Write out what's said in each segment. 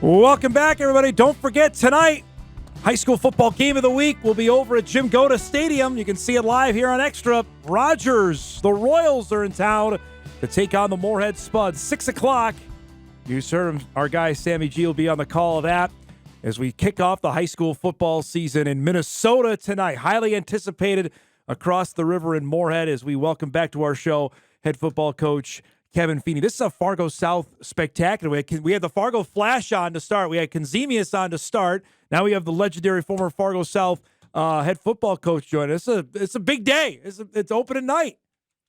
Welcome back, everybody. Don't forget, tonight, high school football game of the week will be over at Jim Goda Stadium. You can see it live here on Extra. Rogers, the Royals are in town to take on the Moorhead Spuds. 6 o'clock. You heard him. Our guy Sammy G will be on the call of that as we kick off the high school football season in Minnesota tonight. Highly anticipated across the river in Moorhead as we welcome back to our show head football coach Kevin Feeney. This is a Fargo South spectacular. We had the Fargo Flash on to start. We had Konzemius on to start. Now we have the legendary former Fargo South head football coach joining us. It's a big day. It's opening night.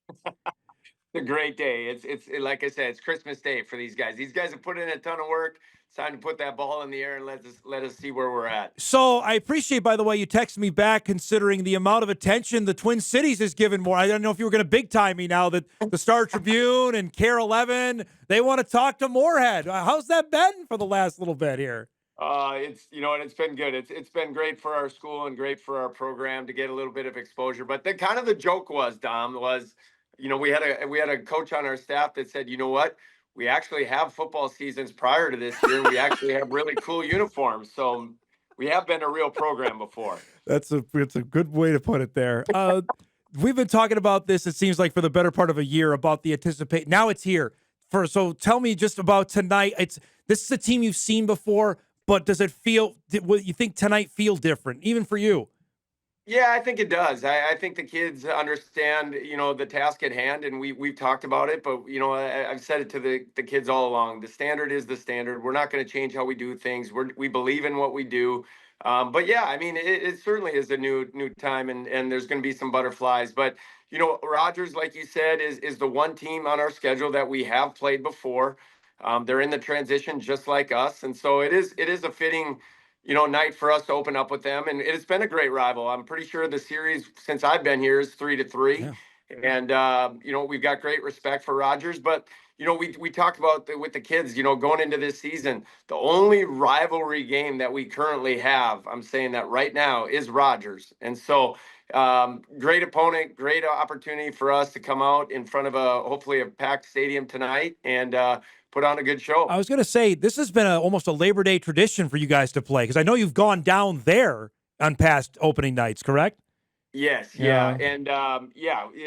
It's a great day. It's like I said, it's Christmas Day for these guys. These guys have put in a ton of work. It's time to put that ball in the air and let us see where we're at. So I appreciate, by the way, you texted me back considering the amount of attention the Twin Cities has given more. I don't know if you were going to big time me now that the Star Tribune and Care 11, they want to talk to Moorhead. How's that been for the last little bit here? It's been good. It's been great for our school and great for our program to get a little bit of exposure. But the joke was, Dom, we had a coach on our staff that said, you know what? We actually have football seasons prior to this year. And we actually have really cool uniforms. So we have been a real program before. It's a good way to put it there. We've been talking about this, it seems like, for the better part of a year about the anticipate. Now it's here. So tell me just about tonight. This is a team you've seen before, but does it feel, what you think tonight feel different, even for you? Yeah, I think it does. I think the kids understand, the task at hand, and we've talked about it. But I've said it to the kids all along. The standard is the standard. We're not going to change how we do things. We believe in what we do. But yeah, I mean, it certainly is a new time, and there's going to be some butterflies. But Rogers, like you said, is the one team on our schedule that we have played before. They're in the transition just like us, and so it is a fitting night for us to open up with them. And it's been a great rival. I'm pretty sure the series since I've been here is 3-3. Yeah. And, we've got great respect for Rogers. But, we talked about with the kids, going into this season, the only rivalry game that we currently have, I'm saying that right now, is Rogers. And so great opponent, great opportunity for us to come out in front of hopefully a packed stadium tonight and put on a good show. I was going to say, this has been almost a Labor Day tradition for you guys to play, because I know you've gone down there on past opening nights, correct? Yes, yeah. And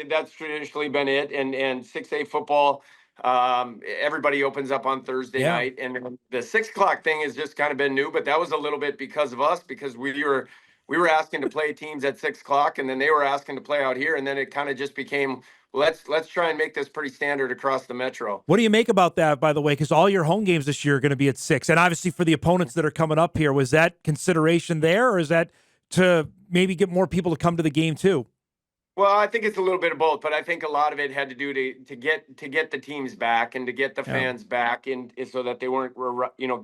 that's traditionally been it. And 6A football, everybody opens up on Thursday night. And the 6 o'clock thing has just kind of been new, but that was a little bit because of us, because we were asking to play teams at 6 o'clock, and then they were asking to play out here, and then it kind of just became, let's try and make this pretty standard across the metro. What do you make about that, by the way? Because all your home games this year are going to be at 6, and obviously for the opponents that are coming up here, was that consideration there, or is that to maybe get more people to come to the game too? Well, I think it's a little bit of both, but I think a lot of it had to do to get the teams back and to get the fans back, and so that they weren't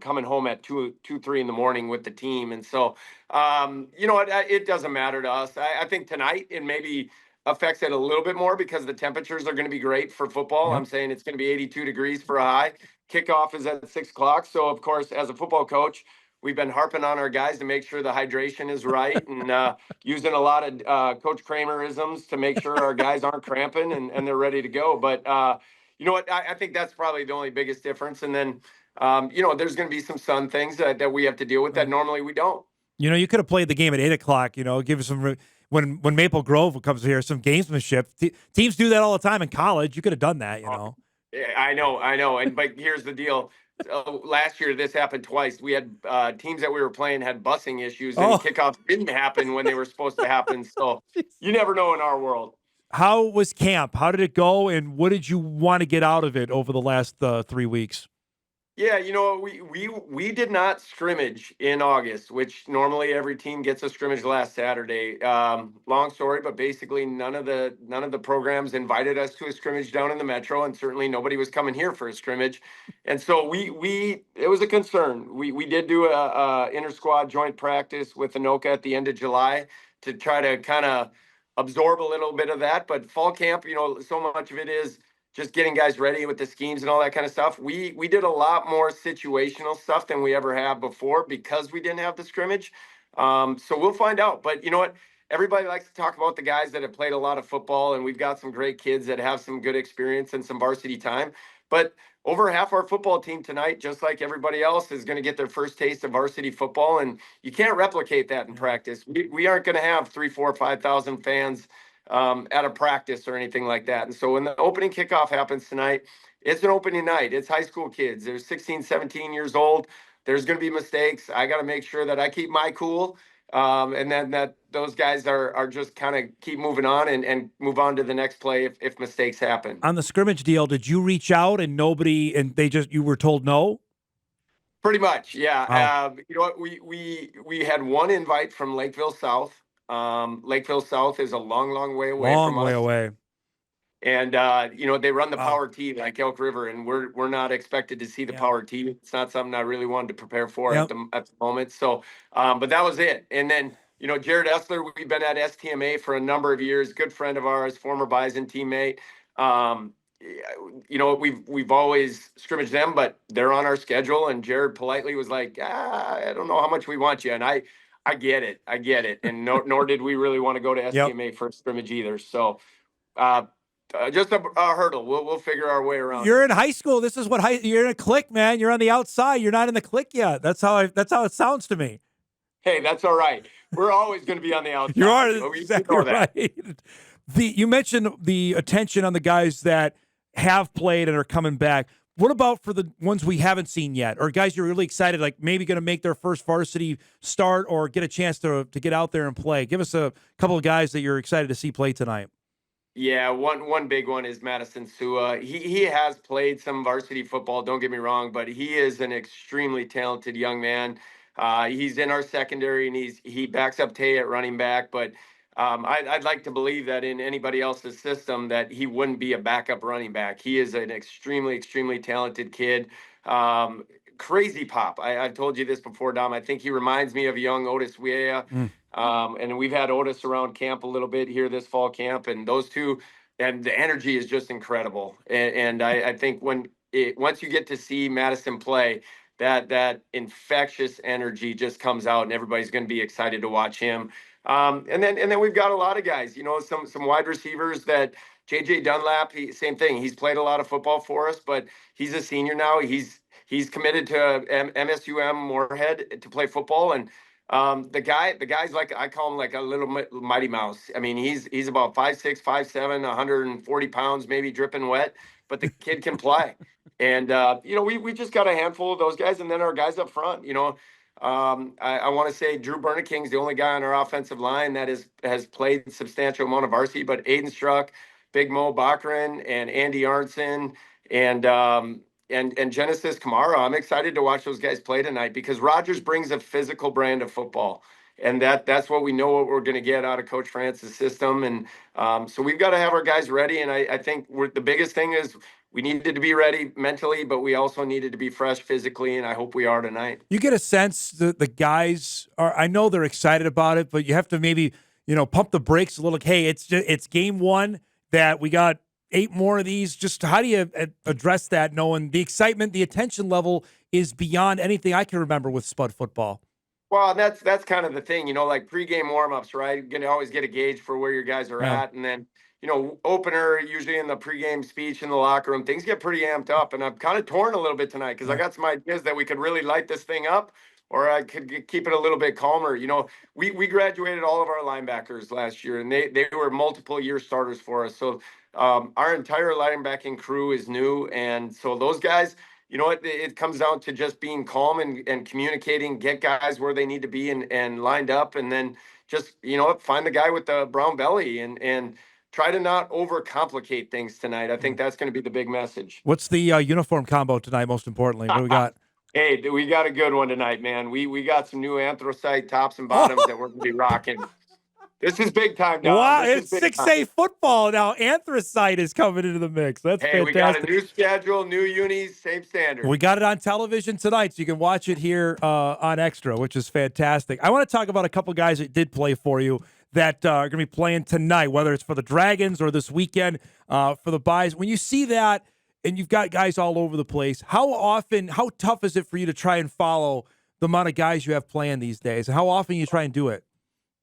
coming home at 2-3 in the morning with the team. And so it doesn't matter to us. I think tonight it maybe affects it a little bit more because the temperatures are going to be great for football. I'm saying it's going to be 82 degrees for a high. Kickoff is at 6 o'clock. So of course, as a football coach, we've been harping on our guys to make sure the hydration is right and using a lot of Coach Kramer-isms to make sure our guys aren't cramping and they're ready to go. But you know what? I think that's probably the only biggest difference. And then, there's going to be some sun things that we have to deal with that normally we don't. You could have played the game at 8 o'clock, give us some when Maple Grove comes here, some gamesmanship. Teams do that all the time in college. You could have done that, Yeah, I know. But here's the deal. Last year, this happened twice. We had teams that we were playing had busing issues, and kickoffs didn't happen when they were supposed to happen. So you never know in our world. How was camp? How did it go? And what did you want to get out of it over the last 3 weeks? Yeah, we did not scrimmage in August, which normally every team gets a scrimmage last Saturday. Long story, but basically none of the programs invited us to a scrimmage down in the metro, and certainly nobody was coming here for a scrimmage. And so it was a concern. We did do a inter-squad joint practice with Anoka at the end of July to try to kind of absorb a little bit of that. But fall camp, so much of it is just getting guys ready with the schemes and all that kind of stuff. We did a lot more situational stuff than we ever have before because we didn't have the scrimmage. So we'll find out. But you know what? Everybody likes to talk about the guys that have played a lot of football, and we've got some great kids that have some good experience and some varsity time. But over half our football team tonight, just like everybody else, is going to get their first taste of varsity football, and you can't replicate that in practice. We aren't going to have 3, 4, 5,000 fans at a practice or anything like that. And so when the opening kickoff happens tonight, it's an opening night. It's high school kids. They're 16, 17 years old. There's going to be mistakes. I got to make sure that I keep my cool. And then that those guys are just kind of keep moving on and move on to the next play if mistakes happen. On the scrimmage deal, did you reach out and you were told no? Pretty much, yeah. Wow. You know what? We had one invite from Lakeville South. Lakeville South is a long way away Long from us. way away. And they run the Wow. Power T like Elk River, and we're not expected to see the Power T. It's not something I really wanted to prepare for at the moment. So, but that was it. And then Jared Essler, we've been at STMA for a number of years. Good friend of ours, former Bison teammate. We've always scrimmaged them, but they're on our schedule. And Jared politely was like, I don't know how much we want you. And I get it. And nor did we really want to go to STMA for a scrimmage either. So, just a hurdle. We'll figure our way around. You're in high school. This is you're in a clique, man. You're on the outside. You're not in the clique yet. That's how it sounds to me. Hey, that's all right. We're always going to be on the outside. You are exactly right. You mentioned the attention on the guys that have played and are coming back. What about for the ones we haven't seen yet, or guys you're really excited, like maybe going to make their first varsity start or get a chance to get out there and play? Give us a couple of guys that you're excited to see play tonight. Yeah, one big one is Madison Sua. He has played some varsity football, don't get me wrong, but he is an extremely talented young man. He's in our secondary, and he backs up Tay at running back. But I'd like to believe that in anybody else's system that he wouldn't be a backup running back. He is an extremely talented kid. Crazy pop. I've told you this before, Dom. I think he reminds me of young Otis Weah. And we've had Otis around camp a little bit here this fall camp, and those two, and the energy is just incredible. And I think once you get to see Madison play, that infectious energy just comes out, and everybody's going to be excited to watch him. And then we've got a lot of guys, some wide receivers that JJ Dunlap, same thing. He's played a lot of football for us, but he's a senior now. He's committed to MSUM Moorhead to play football, and the guy's like, I call him like a little mighty mouse. I mean, he's about 5'6", 5'7", 140 pounds, maybe dripping wet, but the kid can play. And we just got a handful of those guys, and then our guys up front. I want to say Drew Berneking's the only guy on our offensive line that has played a substantial amount of varsity, but Aiden Struck, Big Mo Bachran, and Andy Arnson, and Genesis Kamara. I'm excited to watch those guys play tonight because Rogers brings a physical brand of football, and that's what we know what we're going to get out of Coach France's system. And so we've got to have our guys ready. And I think the biggest thing is we needed to be ready mentally, but we also needed to be fresh physically, and I hope we are tonight. You get a sense that the guys are, I know they're excited about it, but you have to maybe, pump the brakes a little. Hey, it's game one that we got 8 more of these. Just how do you address that, knowing the excitement, the attention level is beyond anything I can remember with Spud football? Well, that's kind of the thing, like pregame warmups, right? You're going to always get a gauge for where your guys are at. And then, opener, usually in the pregame speech in the locker room, things get pretty amped up. And I'm kind of torn a little bit tonight because I got some ideas that we could really light this thing up, or I could keep it a little bit calmer. We graduated all of our linebackers last year, and they were multiple year starters for us. So our entire linebacking crew is new. And so those guys, it comes down to just being calm and communicating, get guys where they need to be and lined up, and then just, find the guy with the brown belly and try to not overcomplicate things tonight. I think that's going to be the big message. What's the uniform combo tonight, most importantly? What do we got? Hey, we got a good one tonight, man. We got some new anthracite tops and bottoms that we're going to be rocking. This is big time now. Wow, it's 6A football now. Anthracite is coming into the mix. That's fantastic. We got a new schedule, new unis, same standard. We got it on television tonight, so you can watch it here on Extra, which is fantastic. I want to talk about a couple guys that did play for you that are going to be playing tonight, whether it's for the Dragons or this weekend for the Buys. When you see that and you've got guys all over the place, how tough is it for you to try and follow the amount of guys you have playing these days? And how often you try and do it?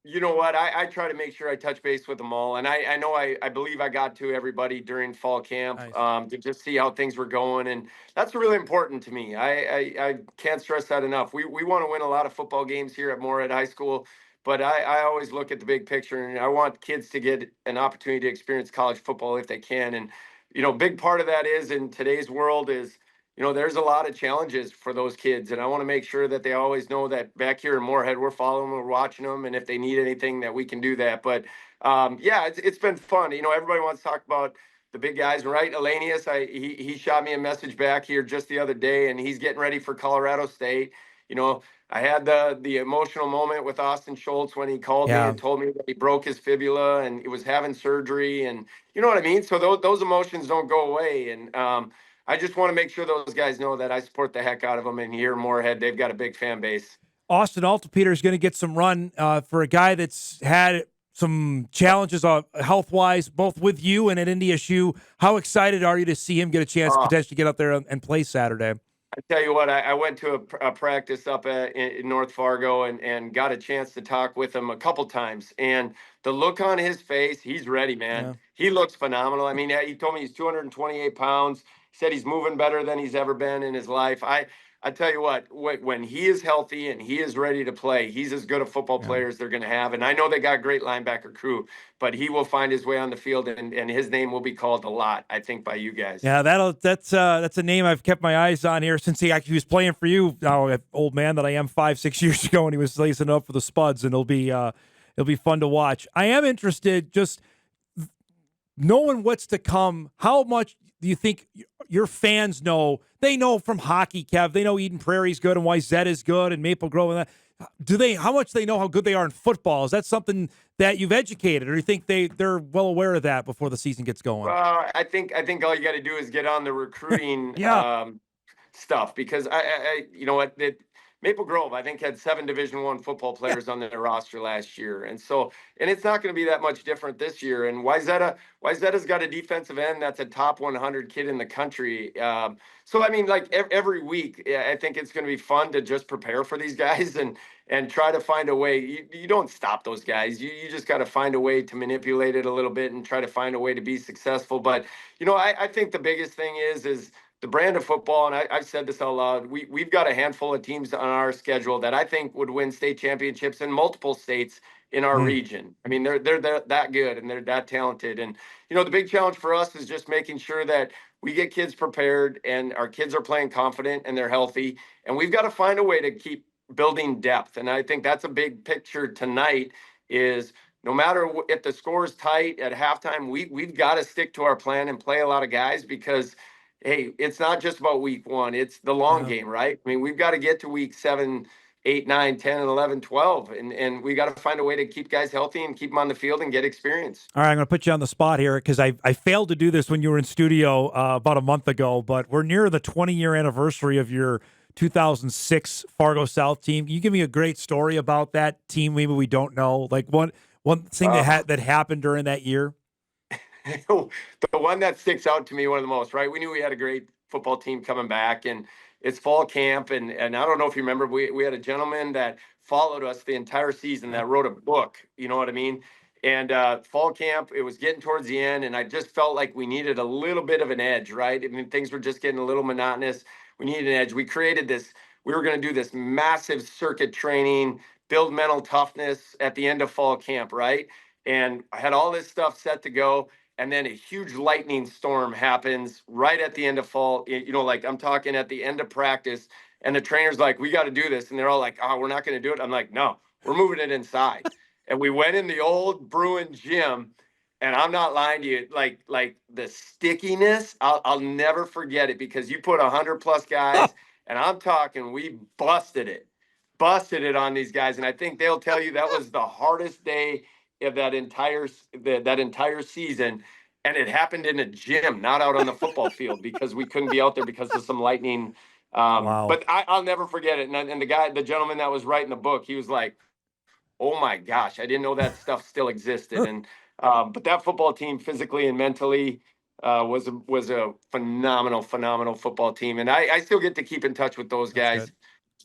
You know what? I try to make sure I touch base with them all. And I know I believe I got to everybody during fall camp Nice. to just see how things were going. And that's really important to me. I can't stress that enough. We want to win a lot of football games here at Moorhead High School, but I always look at the big picture, and I want kids to get an opportunity to experience college football if they can. And, big part of that is in today's world is, there's a lot of challenges for those kids, and I want to make sure that they always know that back here in Moorhead, we're following them, we're watching them, and if they need anything, that we can do that. But yeah, it's been fun. Everybody wants to talk about the big guys, right? Elanius, he shot me a message back here just the other day, and he's getting ready for Colorado State. You know, I had the emotional moment with Austin Schultz when he called me Yeah. and told me that he broke his fibula and he was having surgery, and you know what I mean. So those emotions don't go away, and I just want to make sure those guys know that I support the heck out of them. And here in Moorhead, they've got a big fan base. Austin Altapeter is going to get some run for a guy that's had some challenges health wise, both with you and at NDSU. How excited are you to see him get a chance to potentially get up there and play Saturday? I tell you what, I went to a practice up in North Fargo and got a chance to talk with him a couple times. And the look on his face, he's ready, man. Yeah. He looks phenomenal. I mean, he told me he's 228 pounds. He said he's moving better than he's ever been in his life. I tell you what, when he is healthy and he is ready to play, he's as good a football player as they're going to have. And I know they got a great linebacker crew, but he will find his way on the field, and his name will be called a lot, I think, by you guys. Yeah, that's a name I've kept my eyes on here since he actually was playing for you. Now, old man that I am, 5-6 years ago, and he was lacing up for the Spuds, and it'll be fun to watch. I am interested just knowing what's to come. How much do you think your fans know? They know from hockey, Kev. They know Eden Prairie's good and Wayzata is good and Maple Grove and that. How much they know how good they are in football? Is that something that you've educated, or do you think they're well aware of that before the season gets going? Well, I think all you got to do is get on the recruiting Yeah. stuff, because you know what, Maple Grove, I think, had 7 Division I football players on their roster last year, and it's not going to be that much different this year. And Wayzata's got a defensive end that's a top 100 kid in the country. So I mean, like every week, I think it's going to be fun to just prepare for these guys and try to find a way. You don't stop those guys. You just got to find a way to manipulate it a little bit and try to find a way to be successful. But I think the biggest thing is the brand of football, and I've said this out loud, we've got a handful of teams on our schedule that I think would win state championships in multiple states in our region. I mean, they're that good and they're that talented. And the big challenge for us is just making sure that we get kids prepared and our kids are playing confident and they're healthy. And we've got to find a way to keep building depth. And I think that's a big picture tonight is no matter if the score is tight at halftime, we've got to stick to our plan and play a lot of guys, because hey, it's not just about week 1. It's the long game, right? I mean, we've got to get to week 7, 8, 9, 10, and 11, 12. And we got to find a way to keep guys healthy and keep them on the field and get experience. All right, I'm going to put you on the spot here because I failed to do this when you were in studio about a month ago, but we're near the 20-year anniversary of your 2006 Fargo South team. Can you give me a great story about that team maybe we don't know? Like one thing that happened during that year? The one that sticks out to me one of the most, right? We knew we had a great football team coming back, and it's fall camp. And I don't know if you remember, we had a gentleman that followed us the entire season that wrote a book, you know what I mean? And fall camp, it was getting towards the end, and I just felt like we needed a little bit of an edge, right? I mean, things were just getting a little monotonous. We needed an edge. We were going to do this massive circuit training, build mental toughness at the end of fall camp, right? And I had all this stuff set to go. And then a huge lightning storm happens right at the end of fall. Like I'm talking at the end of practice, and the trainer's like, "We got to do this," and they're all like, "Oh, we're not going to do it." I'm like, "No, we're moving it inside." And we went in the old Bruin gym, and I'm not lying to you, like the stickiness, I'll never forget it, because you put 100+ guys, and I'm talking, we busted it on these guys, and I think they'll tell you that was the hardest day of that entire season, and it happened in a gym, not out on the football field, because we couldn't be out there because of some lightning. Wow. But I'll never forget it. And the gentleman that was writing the book, he was like, "Oh my gosh, I didn't know that stuff still existed." And but that football team, physically and mentally, was a phenomenal football team, and I still get to keep in touch with those guys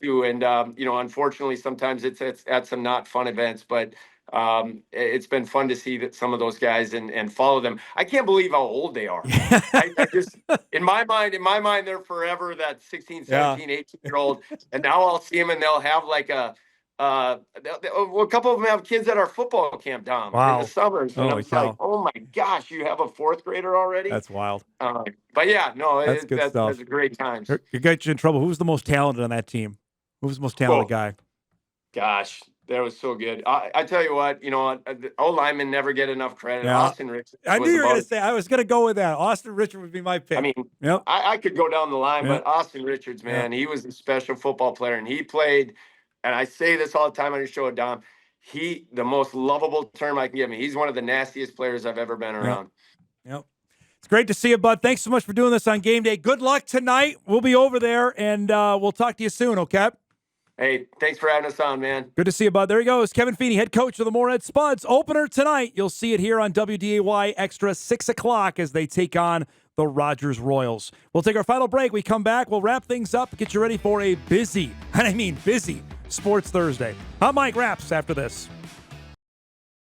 too. And unfortunately, sometimes it's at some not fun events, but It's been fun to see that some of those guys and follow them. I can't believe how old they are. I just, in my mind, they're forever that 16, Yeah. 17, 18-year-old. And now I'll see them and they'll have like a couple of them have kids at our football camp, Dom, in Wow. the summers. And I'm Holy just like, cow. oh my gosh, you have a fourth grader already? That's wild. But yeah, no, That's good stuff. that's great times. It got you in trouble. Who's the most talented on that team? Who's the most talented guy? Gosh, that was so good. I tell you what, the O-linemen never get enough credit. Yeah. Austin Richards I knew was you were going about, to say, I was going to go with that. Austin Richard would be my pick. I mean, Yep. I could go down the line, Yep. but Austin Richards, man, he was a special football player, and he played, and I say this all the time on your show, Dom, the most lovable term I can give him. He's one of the nastiest players I've ever been around. Yep. It's great to see you, bud. Thanks so much for doing this on game day. Good luck tonight. We'll be over there, and we'll talk to you soon, okay? Hey, thanks for having us on, man. Good to see you, bud. There he goes, Kevin Feeney, head coach of the Moorhead Spuds. Opener tonight. You'll see it here on WDAY Extra 6 o'clock as they take on the Rogers Royals. We'll take our final break. We come back. We'll wrap things up, get you ready for a busy, and I mean busy, Sports Thursday. I'm Mike Raps after this.